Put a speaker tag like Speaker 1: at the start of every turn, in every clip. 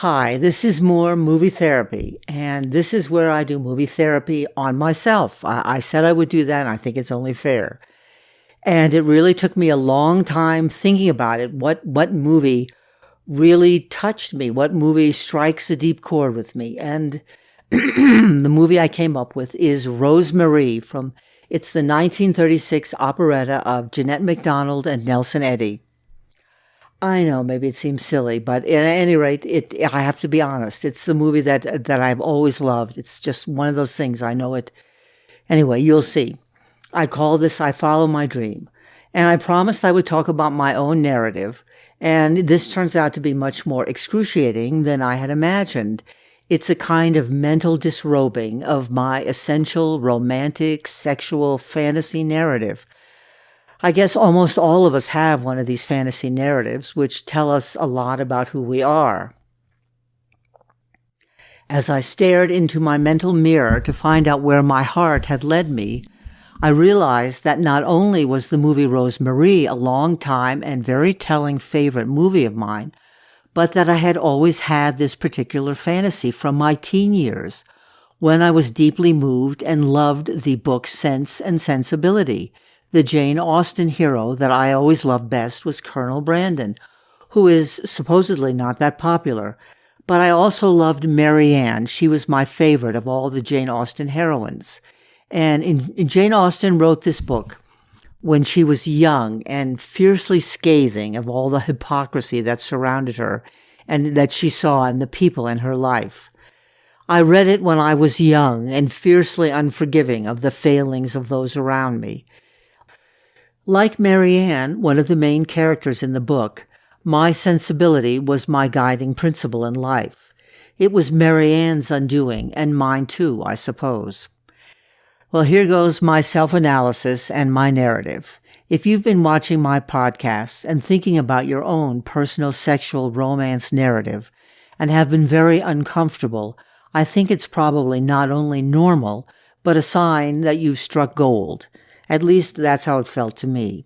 Speaker 1: Hi, this is more movie therapy, and this is where I do movie therapy on myself. I said I would do that, and I think it's only fair. And it really took me a long time thinking about it. What movie really touched me? What movie strikes a deep chord with me? And the movie I came up with is Rosemarie it's the 1936 operetta of Jeanette MacDonald and Nelson Eddy. I know, maybe it seems silly, but at any rate, I have to be honest. It's the movie that I've always loved. It's just one of those things. I know it. Anyway, you'll see. I call this I Follow My Dream. And I promised I would talk about my own narrative. And this turns out to be much more excruciating than I had imagined. It's a kind of mental disrobing of my essential romantic sexual fantasy narrative. I guess almost all of us have one of these fantasy narratives, which tell us a lot about who we are. As I stared into my mental mirror to find out where my heart had led me, I realized that not only was the movie Rosemarie a long time and very telling favorite movie of mine, but that I had always had this particular fantasy from my teen years, when I was deeply moved and loved the book Sense and Sensibility. The Jane Austen hero that I always loved best was Colonel Brandon, who is supposedly not that popular. But I also loved Mary Ann. She was my favorite of all the Jane Austen heroines. And Jane Austen wrote this book when she was young and fiercely scathing of all the hypocrisy that surrounded her and that she saw in the people in her life. I read it when I was young and fiercely unforgiving of the failings of those around me. Like Mary Ann, one of the main characters in the book, my sensibility was my guiding principle in life. It was Mary Ann's undoing, and mine too, I suppose. Well, here goes my self-analysis and my narrative. If you've been watching my podcasts and thinking about your own personal sexual romance narrative and have been very uncomfortable, I think it's probably not only normal, but a sign that you've struck gold. At least that's how it felt to me.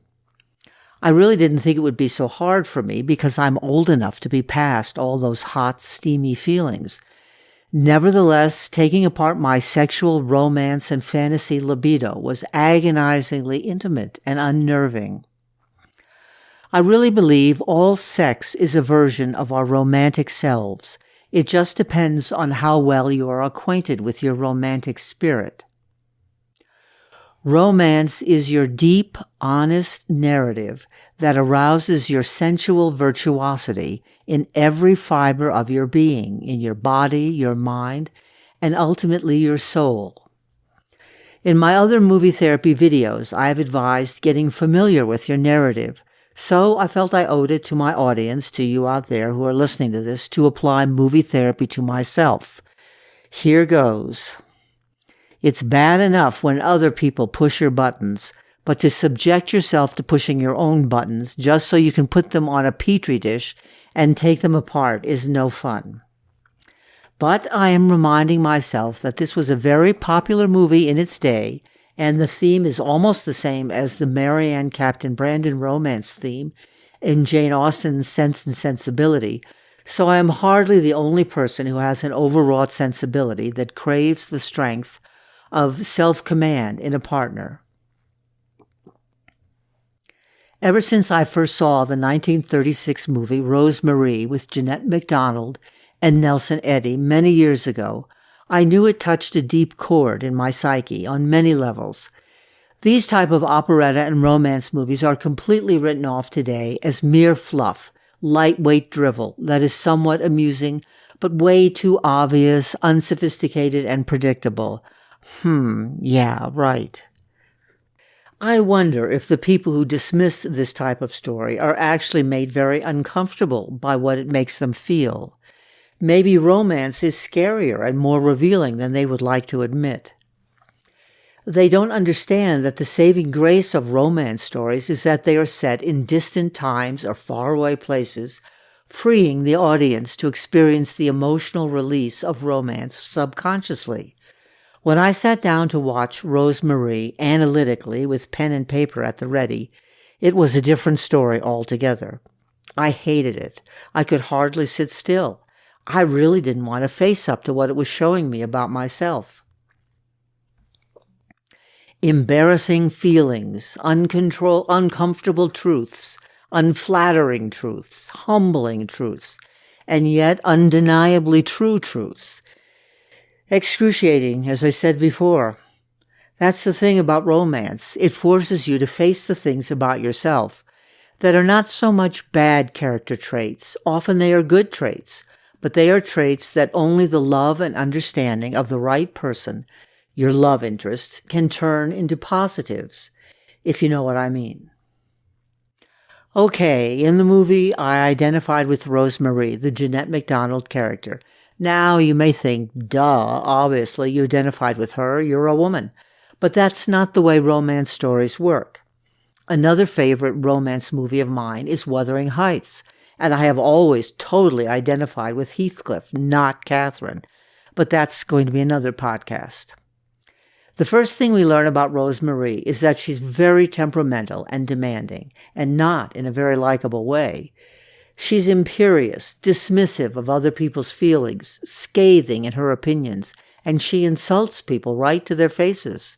Speaker 1: I really didn't think it would be so hard for me because I'm old enough to be past all those hot, steamy feelings. Nevertheless, taking apart my sexual romance and fantasy libido was agonizingly intimate and unnerving. I really believe all sex is a version of our romantic selves. It just depends on how well you are acquainted with your romantic spirit. Romance is your deep, honest narrative that arouses your sensual virtuosity in every fiber of your being, in your body, your mind, and ultimately your soul. In my other movie therapy videos, I have advised getting familiar with your narrative, so I felt I owed it to my audience, to you out there who are listening to this, to apply movie therapy to myself. Here goes. It's bad enough when other people push your buttons, but to subject yourself to pushing your own buttons just so you can put them on a petri dish and take them apart is no fun. But I am reminding myself that this was a very popular movie in its day, and the theme is almost the same as the Mary Ann Captain Brandon romance theme in Jane Austen's Sense and Sensibility, so I am hardly the only person who has an overwrought sensibility that craves the strength of self-command in a partner. Ever since I first saw the 1936 movie Rosemarie with Jeanette MacDonald and Nelson Eddy many years ago, I knew it touched a deep chord in my psyche on many levels. These type of operetta and romance movies are completely written off today as mere fluff, lightweight drivel that is somewhat amusing, but way too obvious, unsophisticated, and predictable. Yeah, right. I wonder if the people who dismiss this type of story are actually made very uncomfortable by what it makes them feel. Maybe romance is scarier and more revealing than they would like to admit. They don't understand that the saving grace of romance stories is that they are set in distant times or faraway places, freeing the audience to experience the emotional release of romance subconsciously. When I sat down to watch Rosemarie analytically with pen and paper at the ready, it was a different story altogether. I hated it. I could hardly sit still. I really didn't want to face up to what it was showing me about myself. Embarrassing feelings, uncomfortable truths, unflattering truths, humbling truths, and yet undeniably true truths. Excruciating, as I said before. That's the thing about romance. It forces you to face the things about yourself that are not so much bad character traits. Often they are good traits, but they are traits that only the love and understanding of the right person, your love interest, can turn into positives, if you know what I mean. Okay, in the movie, I identified with Rosemarie, the Jeanette MacDonald character. Now, you may think, duh, obviously you identified with her, you're a woman. But that's not the way romance stories work. Another favorite romance movie of mine is Wuthering Heights, and I have always totally identified with Heathcliff, not Catherine. But that's going to be another podcast. The first thing we learn about Rosemarie is that she's very temperamental and demanding, and not in a very likable way. She's imperious, dismissive of other people's feelings, scathing in her opinions, and she insults people right to their faces.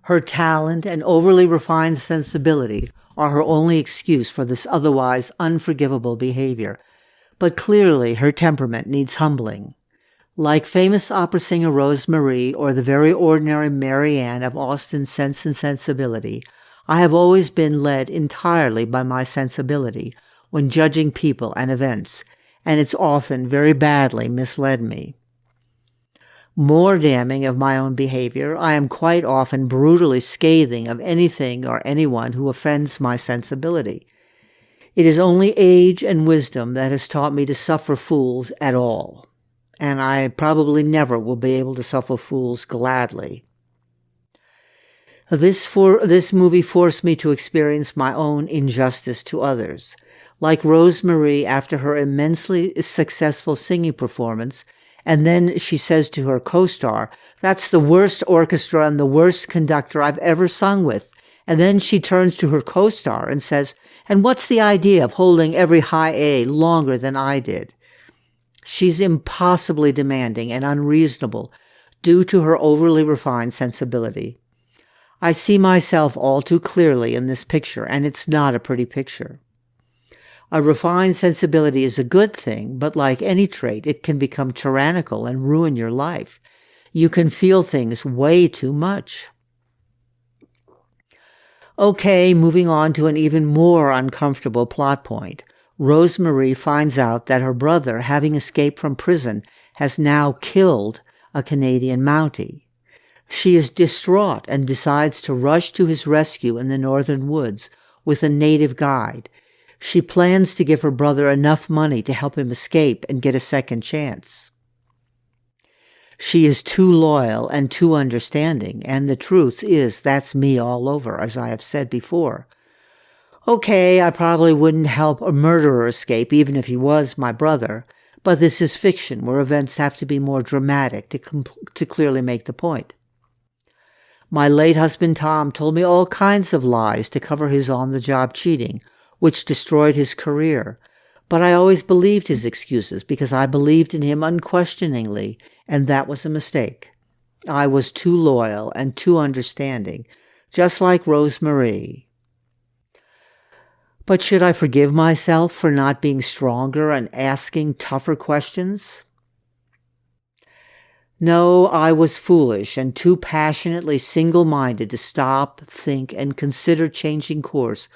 Speaker 1: Her talent and overly refined sensibility are her only excuse for this otherwise unforgivable behavior, but clearly her temperament needs humbling. Like famous opera singer Rosemarie or the very ordinary Mary Ann of Austen's Sense and Sensibility, I have always been led entirely by my sensibility when judging people and events, and it's often very badly misled me. More damning of my own behavior, I am quite often brutally scathing of anything or anyone who offends my sensibility. It is only age and wisdom that has taught me to suffer fools at all, and I probably never will be able to suffer fools gladly. This movie forced me to experience my own injustice to others. Like Rosemarie after her immensely successful singing performance, and then she says to her co-star, "That's the worst orchestra and the worst conductor I've ever sung with." And then she turns to her co-star and says, "And what's the idea of holding every high A longer than I did?" She's impossibly demanding and unreasonable due to her overly refined sensibility. I see myself all too clearly in this picture, and it's not a pretty picture. A refined sensibility is a good thing, but like any trait, it can become tyrannical and ruin your life. You can feel things way too much. Okay, moving on to an even more uncomfortable plot point. Rosemarie finds out that her brother, having escaped from prison, has now killed a Canadian Mountie. She is distraught and decides to rush to his rescue in the northern woods with a native guide. She plans to give her brother enough money to help him escape and get a second chance. She is too loyal and too understanding, and the truth is that's me all over, as I have said before. Okay, I probably wouldn't help a murderer escape even if he was my brother, but this is fiction where events have to be more dramatic to clearly make the point. My late husband Tom told me all kinds of lies to cover his on-the-job cheating, which destroyed his career. But I always believed his excuses because I believed in him unquestioningly, and that was a mistake. I was too loyal and too understanding, just like Rosemarie. But should I forgive myself for not being stronger and asking tougher questions? No, I was foolish and too passionately single-minded to stop, think, and consider changing course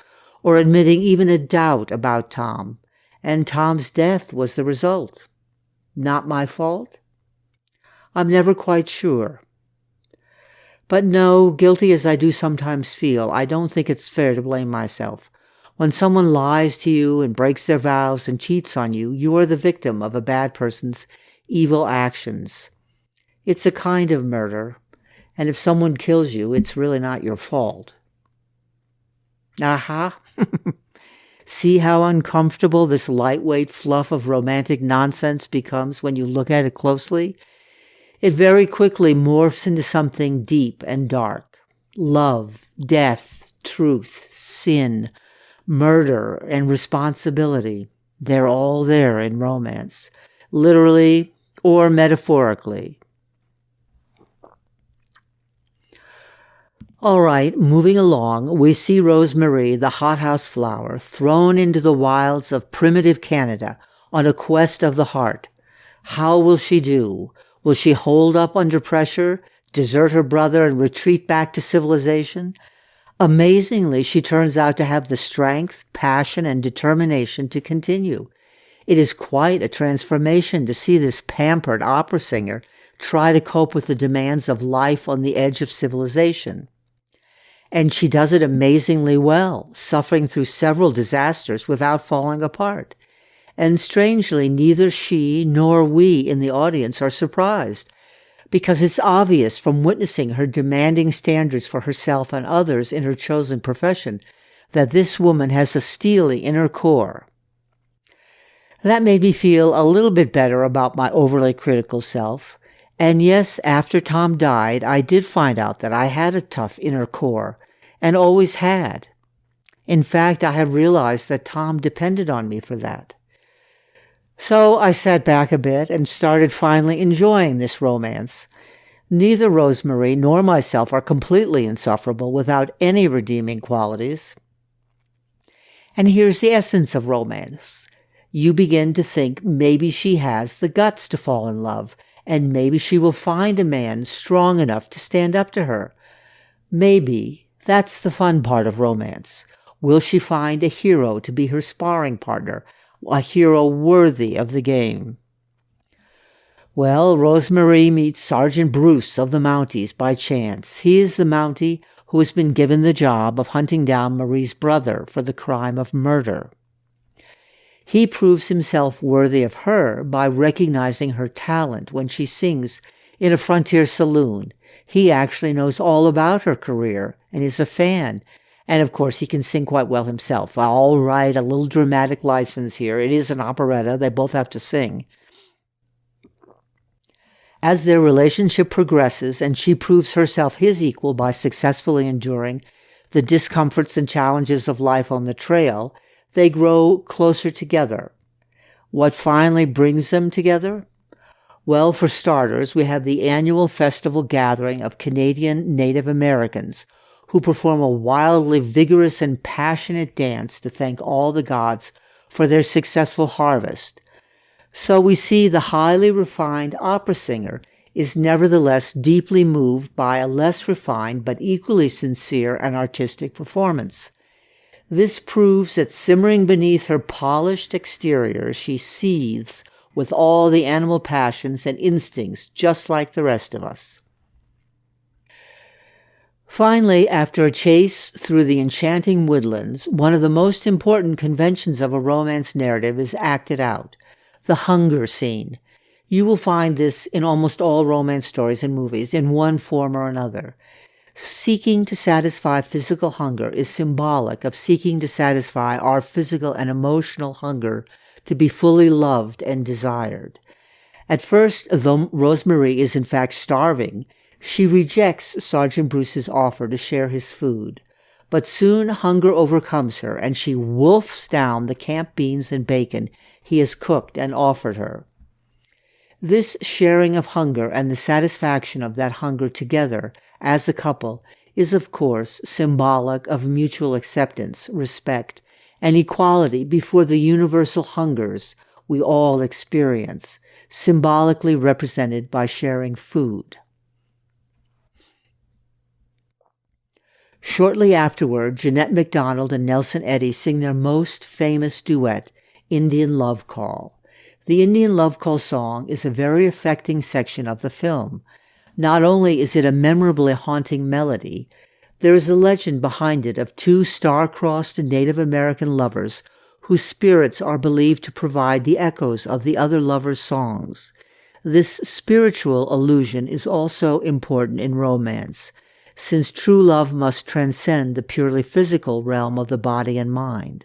Speaker 1: or admitting even a doubt about Tom, and Tom's death was the result. Not my fault? I'm never quite sure. But no, guilty as I do sometimes feel, I don't think it's fair to blame myself. When someone lies to you and breaks their vows and cheats on you, you are the victim of a bad person's evil actions. It's a kind of murder, and if someone kills you, it's really not your fault. Aha! See how uncomfortable this lightweight fluff of romantic nonsense becomes when you look at it closely? It very quickly morphs into something deep and dark. Love, death, truth, sin, murder, and responsibility. They're all there in romance, literally or metaphorically. All right, moving along, we see Rosemary, the hothouse flower, thrown into the wilds of primitive Canada on a quest of the heart. How will she do? Will she hold up under pressure, desert her brother, and retreat back to civilization? Amazingly, she turns out to have the strength, passion, and determination to continue. It is quite a transformation to see this pampered opera singer try to cope with the demands of life on the edge of civilization. And she does it amazingly well, suffering through several disasters without falling apart. And strangely, neither she nor we in the audience are surprised, because it's obvious from witnessing her demanding standards for herself and others in her chosen profession that this woman has a steely inner core. That made me feel a little bit better about my overly critical self. And yes, after Tom died, I did find out that I had a tough inner core, and always had. In fact, I have realized that Tom depended on me for that. So I sat back a bit and started finally enjoying this romance. Neither Rosemary nor myself are completely insufferable without any redeeming qualities. And here's the essence of romance. You begin to think maybe she has the guts to fall in love, and maybe she will find a man strong enough to stand up to her. Maybe. That's the fun part of romance. Will she find a hero to be her sparring partner, a hero worthy of the game? Well, Rosemary meets Sergeant Bruce of the Mounties by chance. He is the Mountie who has been given the job of hunting down Marie's brother for the crime of murder. He proves himself worthy of her by recognizing her talent when she sings in a frontier saloon. He actually knows all about her career and is a fan. And of course, he can sing quite well himself. All right, a little dramatic license here. It is an operetta. They both have to sing. As their relationship progresses and she proves herself his equal by successfully enduring the discomforts and challenges of life on the trail, they grow closer together. What finally brings them together? Well, for starters, we have the annual festival gathering of Canadian Native Americans who perform a wildly vigorous and passionate dance to thank all the gods for their successful harvest. So we see the highly refined opera singer is nevertheless deeply moved by a less refined but equally sincere and artistic performance. This proves that simmering beneath her polished exterior, she seethes with all the animal passions and instincts just like the rest of us. Finally, after a chase through the enchanting woodlands, one of the most important conventions of a romance narrative is acted out, the hunger scene. You will find this in almost all romance stories and movies in one form or another. Seeking to satisfy physical hunger is symbolic of seeking to satisfy our physical and emotional hunger to be fully loved and desired. At first, though Rosemary is in fact starving, she rejects Sergeant Bruce's offer to share his food. But soon hunger overcomes her, and she wolfs down the camp beans and bacon he has cooked and offered her. This sharing of hunger and the satisfaction of that hunger together as a couple is, of course, symbolic of mutual acceptance, respect, and equality before the universal hungers we all experience, symbolically represented by sharing food. Shortly afterward, Jeanette MacDonald and Nelson Eddy sing their most famous duet, Indian Love Call. The Indian Love Call song is a very affecting section of the film. Not only is it a memorably haunting melody, there is a legend behind it of two star-crossed Native American lovers whose spirits are believed to provide the echoes of the other lovers' songs. This spiritual allusion is also important in romance, since true love must transcend the purely physical realm of the body and mind.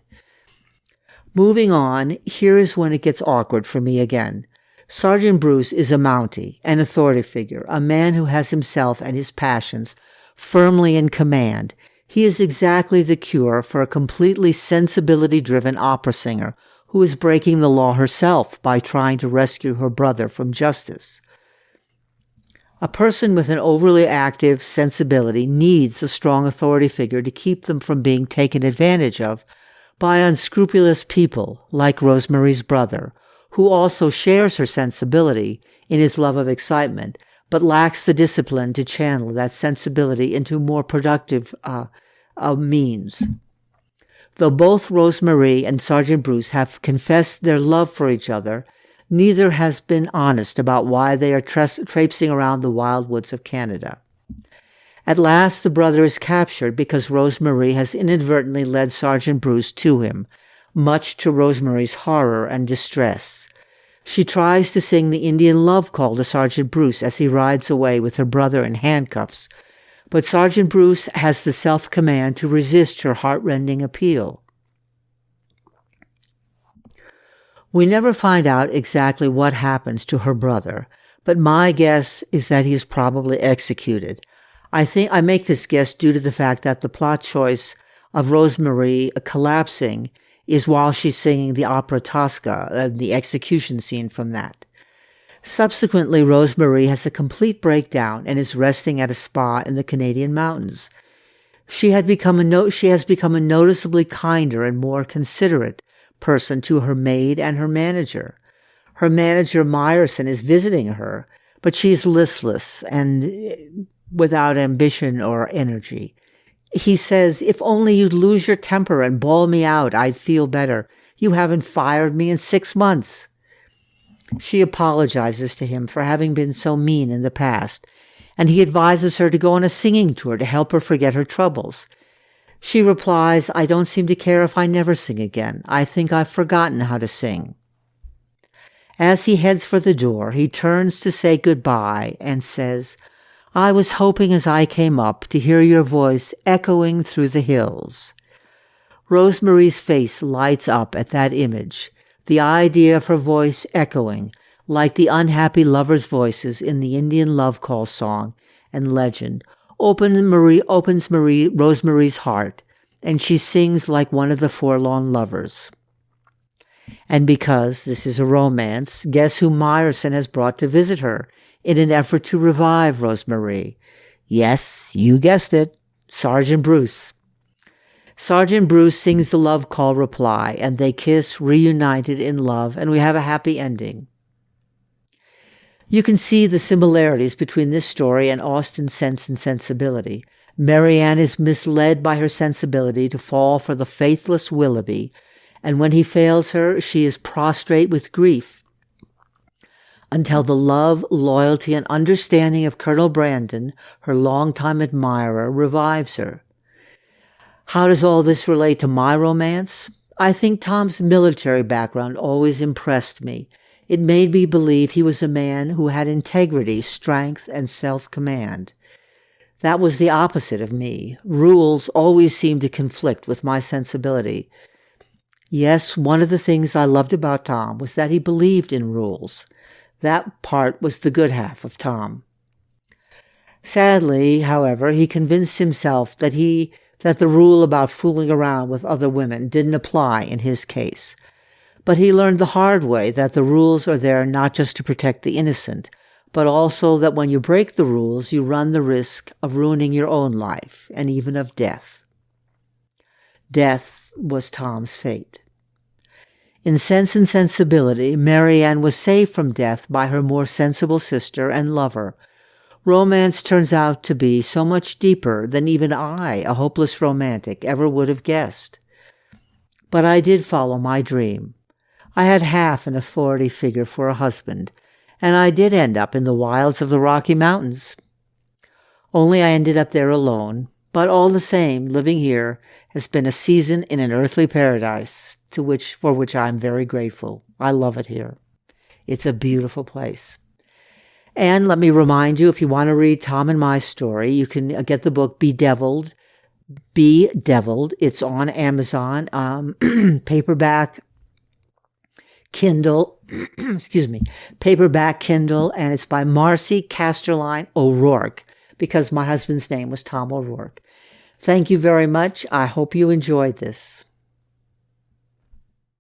Speaker 1: Moving on, here is when it gets awkward for me again. Sergeant Bruce is a Mountie, an authority figure, a man who has himself and his passions firmly in command. He is exactly the cure for a completely sensibility-driven opera singer who is breaking the law herself by trying to rescue her brother from justice. A person with an overly active sensibility needs a strong authority figure to keep them from being taken advantage of by unscrupulous people like Rosemary's brother, who also shares her sensibility in his love of excitement, but lacks the discipline to channel that sensibility into more productive means. Though both Rosemary and Sergeant Bruce have confessed their love for each other, neither has been honest about why they are traipsing around the wild woods of Canada. At last, the brother is captured because Rosemary has inadvertently led Sergeant Bruce to him, much to Rosemary's horror and distress. She tries to sing the Indian love call to Sergeant Bruce as he rides away with her brother in handcuffs, but Sergeant Bruce has the self-command to resist her heart-rending appeal. We never find out exactly what happens to her brother, but my guess is that he is probably executed. I make this guess due to the fact that the plot choice of Rosemary collapsing is while she's singing the opera Tosca, the execution scene from that. Subsequently, Rosemary has a complete breakdown and is resting at a spa in the Canadian mountains. She has become a noticeably kinder and more considerate person to her maid and her manager. Her manager, Meyerson, is visiting her, but she is listless and without ambition or energy. He says, "If only you'd lose your temper and bawl me out, I'd feel better. You haven't fired me in 6 months." She apologizes to him for having been so mean in the past, and he advises her to go on a singing tour to help her forget her troubles. She replies, "I don't seem to care if I never sing again. I think I've forgotten how to sing." As he heads for the door, he turns to say goodbye and says, "I was hoping as I came up to hear your voice echoing through the hills." Rosemary's face lights up at that image. The idea of her voice echoing, like the unhappy lovers' voices in the Indian love call song and legend, opens Rosemary's heart, and she sings like one of the forlorn lovers. And because this is a romance, guess who Meyerson has brought to visit her in an effort to revive Rosemary? Yes, you guessed it, Sergeant Bruce. Sergeant Bruce sings the love call reply, and they kiss, reunited in love, and we have a happy ending. You can see the similarities between this story and Austen's Sense and Sensibility. Marianne is misled by her sensibility to fall for the faithless Willoughby, and when he fails her, she is prostrate with grief until the love, loyalty, and understanding of Colonel Brandon, her longtime admirer, revives her. How does all this relate to my romance? I think Tom's military background always impressed me. It made me believe he was a man who had integrity, strength, and self-command. That was the opposite of me. Rules always seemed to conflict with my sensibility. Yes, one of the things I loved about Tom was that he believed in rules. That part was the good half of Tom. Sadly, however, he convinced himself that the rule about fooling around with other women didn't apply in his case. But he learned the hard way that the rules are there not just to protect the innocent, but also that when you break the rules, you run the risk of ruining your own life, and even of death. Death was Tom's fate. In Sense and Sensibility, Marianne was saved from death by her more sensible sister and lover. Romance turns out to be so much deeper than even I, a hopeless romantic, ever would have guessed. But I did follow my dream. I had half an authority figure for a husband, and I did end up in the wilds of the Rocky Mountains. Only I ended up there alone, but all the same, living here has been a season in an earthly paradise, for which I am very grateful. I love it here. It's a beautiful place. And let me remind you, if you want to read Tom and my story, you can get the book Bedeviled. It's on Amazon, paperback, Kindle, paperback, Kindle, and it's by Marcy Casterline O'Rourke, because my husband's name was Tom O'Rourke. Thank you very much. I hope you enjoyed this.